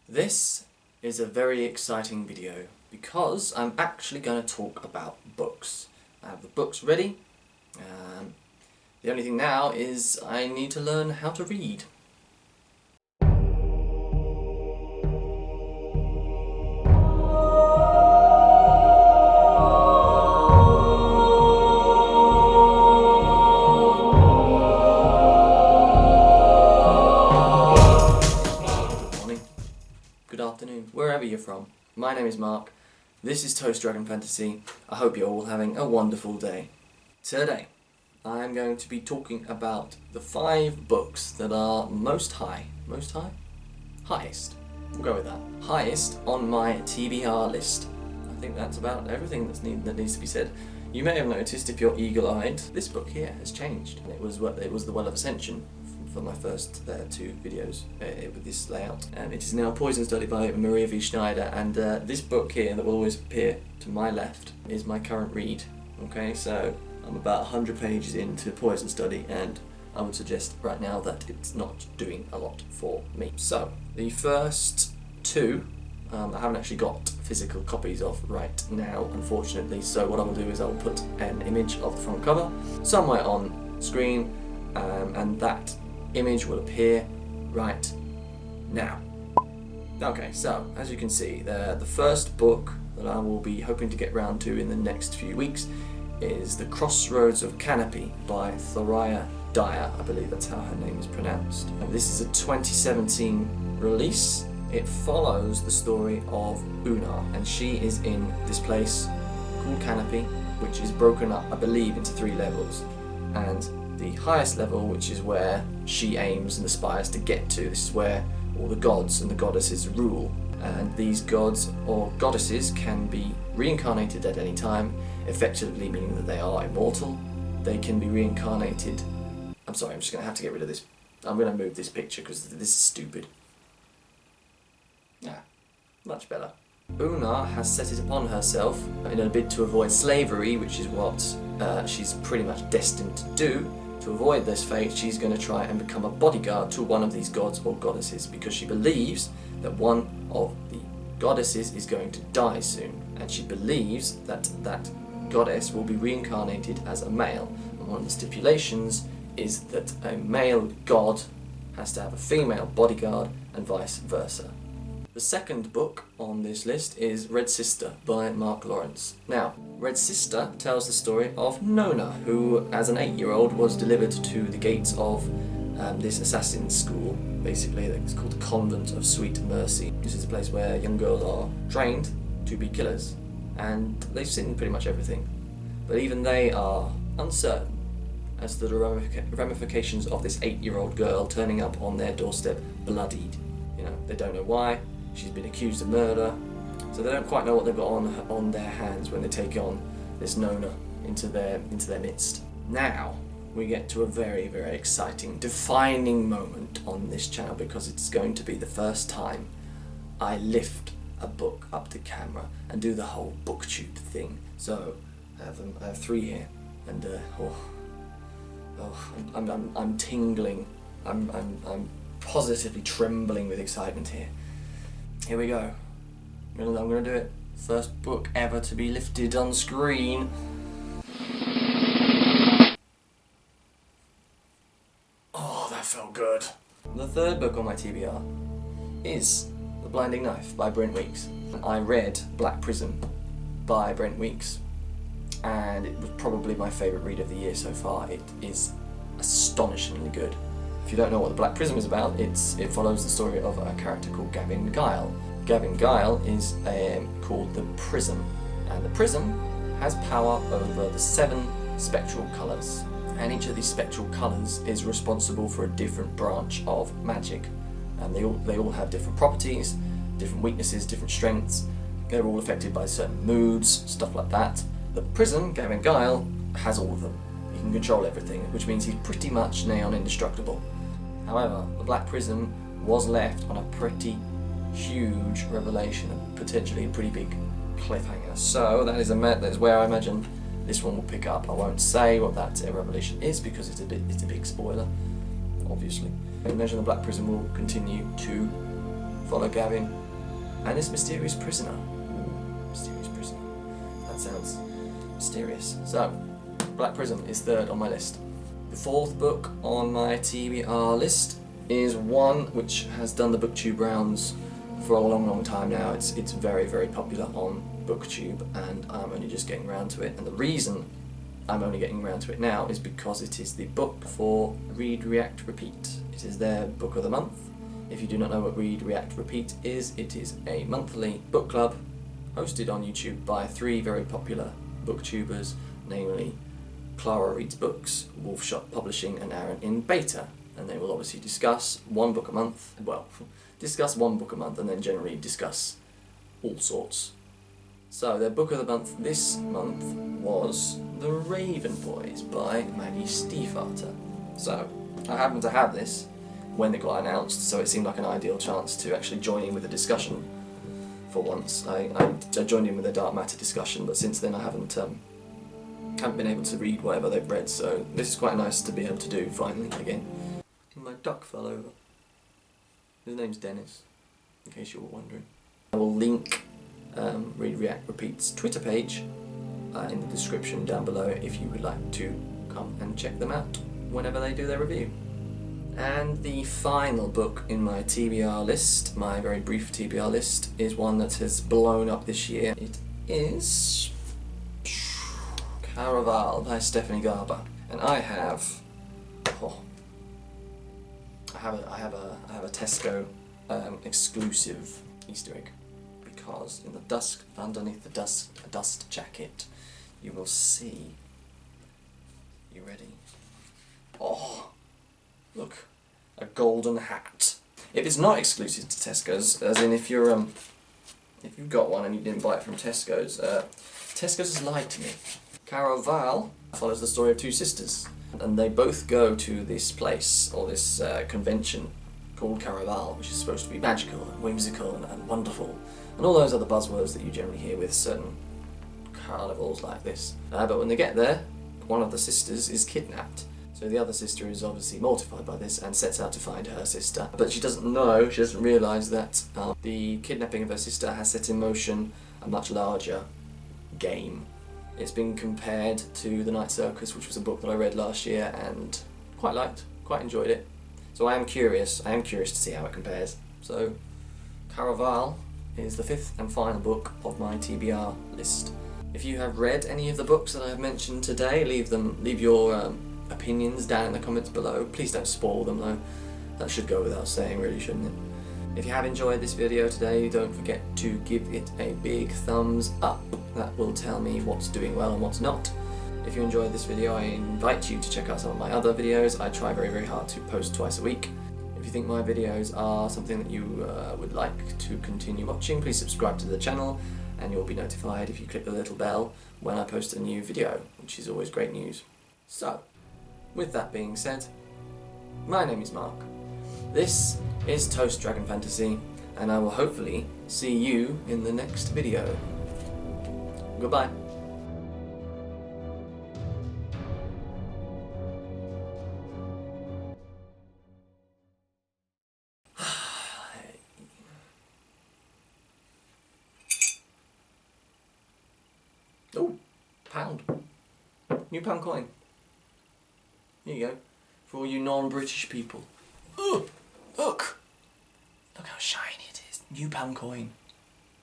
This is a very exciting video because I'm actually going to talk about books. I have the books ready. The only thing now is I need to learn how to read. Good afternoon, wherever you're from. My name is Mark, this is Toast Dragon Fantasy. I hope you're all having a wonderful day. Today, I'm going to be talking about the 5 books that are highest, we'll go with that, highest on my TBR list. I think that's about everything that needs to be said. You may have noticed, if you're eagle-eyed, this book here has changed. It was The Well of Ascension for my first 2 videos with this layout. It is now Poison Study by Maria V. Schneider, and this book here that will always appear to my left is my current read. Okay, so I'm about 100 pages into Poison Study, and I would suggest right now that it's not doing a lot for me. So, the first 2 I haven't actually got physical copies of right now, unfortunately, so what I will do is I will put an image of the front cover somewhere on screen, and that image will appear right now. Okay, so as you can see, the first book that I will be hoping to get round to in the next few weeks is The Crossroads of Canopy by Thoraya Dyer. I believe that's how her name is pronounced. And this is a 2017 release. It follows the story of Una, and she is in this place called Canopy, which is broken up, I believe, into 3 levels. And the highest level, which is where she aims and aspires to get to, this is where all the gods and the goddesses rule. And these gods or goddesses can be reincarnated at any time, effectively meaning that they are immortal. They can be reincarnated... I'm sorry, I'm just going to have to get rid of this. I'm going to move this picture because this is stupid. Yeah, much better. Una has set it upon herself in a bid to avoid slavery, which is what she's pretty much destined to do. To avoid this fate, she's going to try and become a bodyguard to one of these gods or goddesses, because she believes that one of the goddesses is going to die soon, and she believes that that goddess will be reincarnated as a male, and one of the stipulations is that a male god has to have a female bodyguard and vice versa. The second book on this list is Red Sister by Mark Lawrence. Now, Red Sister tells the story of Nona, who as an 8-year-old was delivered to the gates of this assassin school. Basically, it's called the Convent of Sweet Mercy. This is a place where young girls are trained to be killers, and they've seen pretty much everything. But even they are uncertain as to the ramifications of this 8-year-old girl turning up on their doorstep bloodied. You know, they don't know why. She's been accused of murder, so they don't quite know what they've got on their hands when they take on this Nona into their midst. Now we get to a very, very exciting, defining moment on this channel, because it's going to be the first time I lift a book up to camera and do the whole booktube thing. So I have 3 here, and I'm tingling. I'm positively trembling with excitement here. Here we go. I'm gonna do it. First book ever to be lifted on screen. Oh, that felt good. The third book on my TBR is The Blinding Knife by Brent Weeks. I read Black Prism by Brent Weeks, and it was probably my favourite read of the year so far. It is astonishingly good. If you don't know what The Black Prism is about, it follows the story of a character called Gavin Guile. Gavin Guile is called the Prism, and the Prism has power over the 7 spectral colours, and each of these spectral colours is responsible for a different branch of magic, and they all have different properties, different weaknesses, different strengths. They're all affected by certain moods, stuff like that. The Prism, Gavin Guile, has all of them. He can control everything, which means he's pretty much near on indestructible. However, the Black Prism was left on a pretty huge revelation, and potentially a pretty big cliffhanger. So that is where I imagine this one will pick up. I won't say what that revelation is because it's a big spoiler, obviously. I imagine the Black Prism will continue to follow Gavin and this mysterious prisoner. Ooh, mysterious prisoner. That sounds mysterious. So, Black Prism is third on my list. The fourth book on my TBR list is one which has done the BookTube rounds for a long time now. It's very, very popular on BookTube, and I'm only just getting around to it. And the reason I'm only getting around to it now is because it is the book for Read, React, Repeat. It is their book of the month. If you do not know what Read, React, Repeat is, it is a monthly book club hosted on YouTube by three very popular booktubers, namely Clara Reads Books, Wolfshot Publishing, and Aaron in Beta. And they will obviously discuss one book a month, well, discuss one book a month and then generally discuss all sorts. So their book of the month this month was The Raven Boys by Maggie Stiefvater. So I happened to have this when it got announced, so it seemed like an ideal chance to actually join in with the discussion for once. I joined in with a Dark Matter discussion, but since then I haven't been able to read whatever they've read, so this is quite nice to be able to do finally again. My duck fell over. His name's Dennis, in case you were wondering. I will link Read, React, Repeat's Twitter page in the description down below if you would like to come and check them out whenever they do their review. And the final book in my TBR list, my very brief TBR list, is one that has blown up this year. It is Caraval by Stephanie Garber, and I have a Tesco exclusive Easter egg, because in the dusk, underneath the dust jacket, you will see. You ready? Oh, look, a golden hat. It is not exclusive to Tesco's, as in if you've got one and you didn't buy it from Tesco's, Tesco's has lied to me. Caraval follows the story of two sisters, and they both go to this place, or this convention called Caraval, which is supposed to be magical and whimsical and wonderful, and all those other buzzwords that you generally hear with certain carnivals like this. But when they get there, one of the sisters is kidnapped. So the other sister is obviously mortified by this and sets out to find her sister. But she doesn't realise that the kidnapping of her sister has set in motion a much larger game. It's been compared to The Night Circus, which was a book that I read last year and quite enjoyed it. So I am curious to see how it compares. So Caraval is the fifth and final book of my TBR list. If you have read any of the books that I have mentioned today, leave your opinions down in the comments below. Please don't spoil them though. That should go without saying, really, shouldn't it? If you have enjoyed this video today, don't forget to give it a big thumbs up. That will tell me what's doing well and what's not. If you enjoyed this video, I invite you to check out some of my other videos. I try very, very hard to post twice a week. If you think my videos are something that you would like to continue watching, please subscribe to the channel and you'll be notified if you click the little bell when I post a new video, which is always great news. So, with that being said, my name is Mark. This is Toast Dragon Fantasy, and I will hopefully see you in the next video. Goodbye. Oh, pound. New pound coin. Here you go. For all you non-British people. Ooh, look! Look how shiny it is. New pound coin.